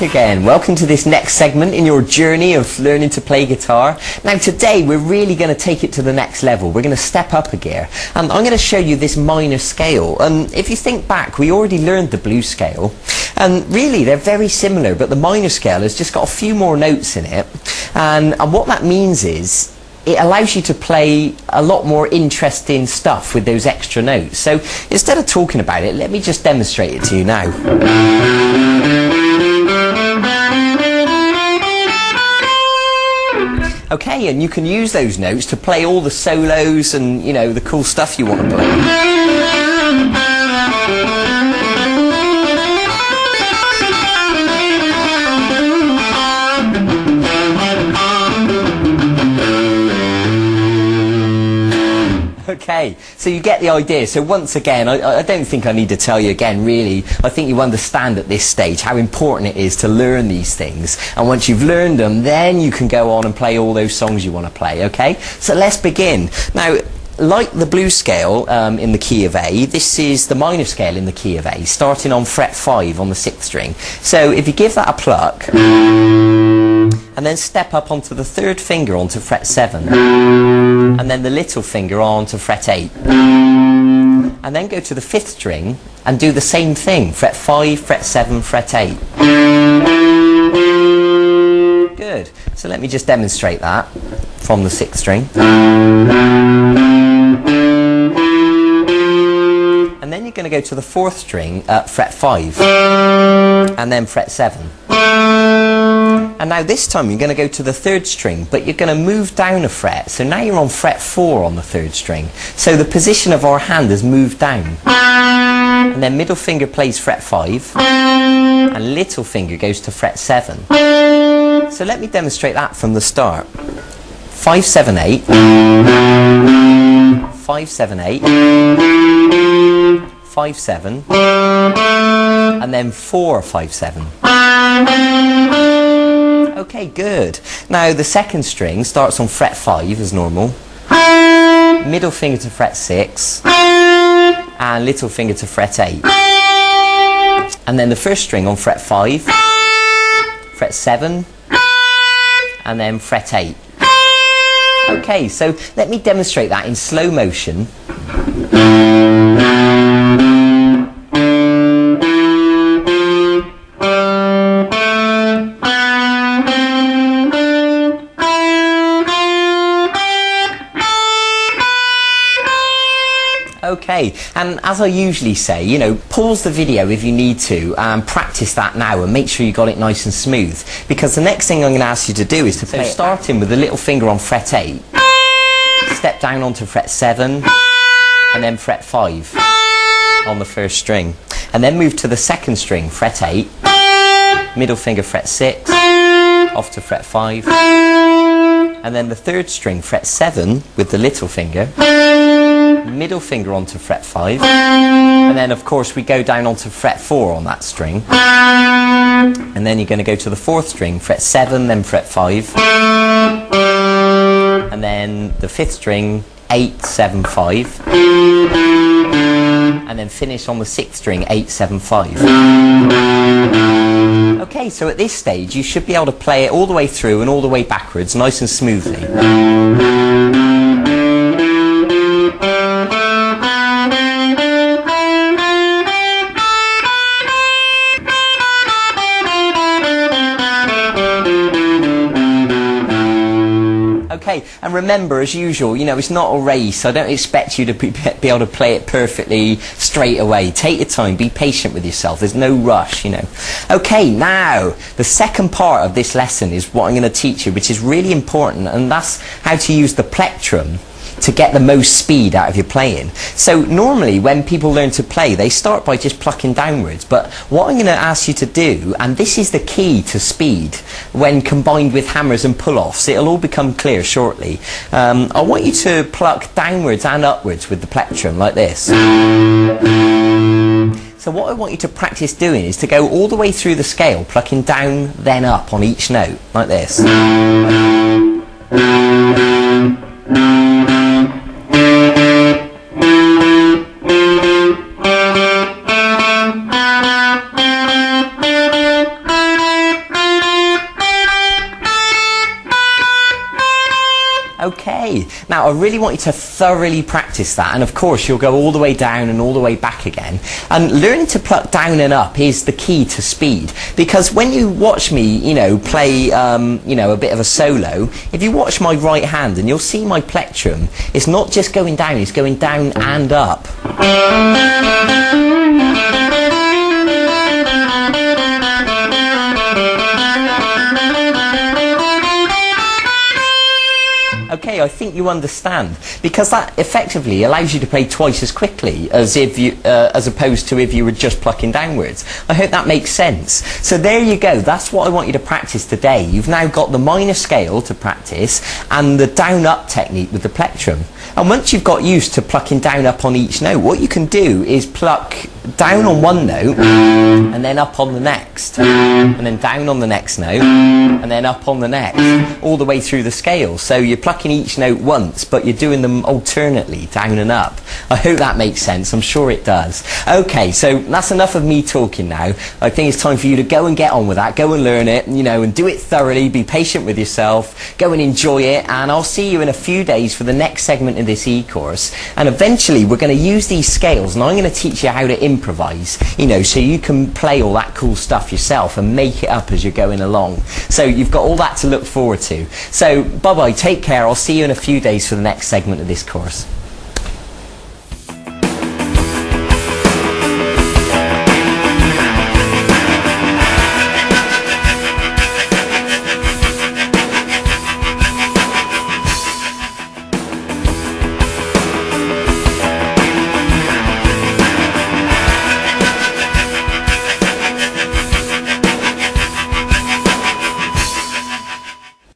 again. Welcome to this next segment in your journey of learning to play guitar. Now today we're really going to take it to the next level. We're going to step up a gear. I'm going to show you this minor scale. If you think back, we already learned the blues scale. And really they're very similar, but the minor scale has just got a few more notes in it. And what that means is it allows you to play a lot more interesting stuff with those extra notes. So instead of talking about it, let me just demonstrate it to you now. Okay, and you can use those notes to play all the solos and, you know, the cool stuff you want to play. Okay, so you get the idea. So once again, I don't think I need to tell you again, really. I think you understand at this stage how important it is to learn these things. And once you've learned them, then you can go on and play all those songs you want to play, okay? So let's begin. Now, like the blues scale in the key of A, this is the minor scale in the key of A, starting on fret 5 on the 6th string. So if you give that a pluck, and then step up onto the 3rd finger onto fret 7, and then the little finger onto fret 8, and then go to the 5th string and do the same thing, fret 5, fret 7, fret 8. Good. So let me just demonstrate that from the 6th string. And then you're going to go to the 4th string at fret 5, and then fret 7. And now this time you're going to go to the 3rd string, but you're going to move down a fret. So now you're on fret 4 on the 3rd string. So the position of our hand has moved down. And then middle finger plays fret 5, and little finger goes to fret 7. So let me demonstrate that from the start. 5, 7, 8. 5, 7, 8. 5, 7. And then 4, 5, 7. Okay, good. Now the 2nd string starts on fret 5 as normal. Middle finger to fret 6. And little finger to fret 8. And then the 1st string on fret 5. Fret 7. And then fret 8. Okay, so let me demonstrate that in slow motion. Okay, and as I usually say, you know, pause the video if you need to and practice that now and make sure you got it nice and smooth, because the next thing I'm going to ask you to do is to play starting with the little finger on fret 8, step down onto fret 7, and then fret 5 on the 1st string, and then move to the 2nd string, fret 8, middle finger fret 6, off to fret 5, and then the 3rd string, fret 7 with the little finger, middle finger onto fret 5, and then of course we go down onto fret 4 on that string, and then you're going to go to the 4th string, fret 7, then fret 5, and then the 5th string, 8, 7, 5, and then finish on the 6th string, 8, 7, 5. Okay, so at this stage you should be able to play it all the way through and all the way backwards, nice and smoothly. Okay, and remember, as usual, you know, it's not a race. I don't expect you to be able to play it perfectly straight away. Take your time, be patient with yourself. There's no rush, you know. Okay, now, the second part of this lesson is what I'm going to teach you, which is really important, and that's how to use the plectrum to get the most speed out of your playing. So normally when people learn to play, they start by just plucking downwards, but what I'm going to ask you to do, and this is the key to speed when combined with hammers and pull-offs, it'll all become clear shortly. I want you to pluck downwards and upwards with the plectrum like this. So what I want you to practice doing is to go all the way through the scale, plucking down then up on each note like this. Okay, now I really want you to thoroughly practice that, and of course you'll go all the way down and all the way back again. And learning to pluck down and up is the key to speed, because when you watch me, play, a bit of a solo, if you watch my right hand, and you'll see my plectrum, it's not just going down, it's going down and up. Okay, I think you understand, because that effectively allows you to play twice as quickly as opposed to if you were just plucking downwards. I hope that makes sense. So there you go, that's what I want you to practice today. You've now got the minor scale to practice and the down-up technique with the plectrum. And once you've got used to plucking down up on each note, what you can do is pluck down on one note and then up on the next, and then down on the next note and then up on the next, all the way through the scale. So you're plucking each note once, but you're doing them alternately, down and up. I hope that makes sense. I'm sure it does. Okay, so that's enough of me talking now. I think it's time for you to go and get on with that. Go and learn it, and do it thoroughly. Be patient with yourself. Go and enjoy it, and I'll see you in a few days for the next segment of this e-course. And eventually we're going to use these scales, and I'm going to teach you how to improvise, so you can play all that cool stuff yourself and make it up as you're going along. So you've got all that to look forward to. So bye-bye, take care. I'll see you in a few days for the next segment of this course.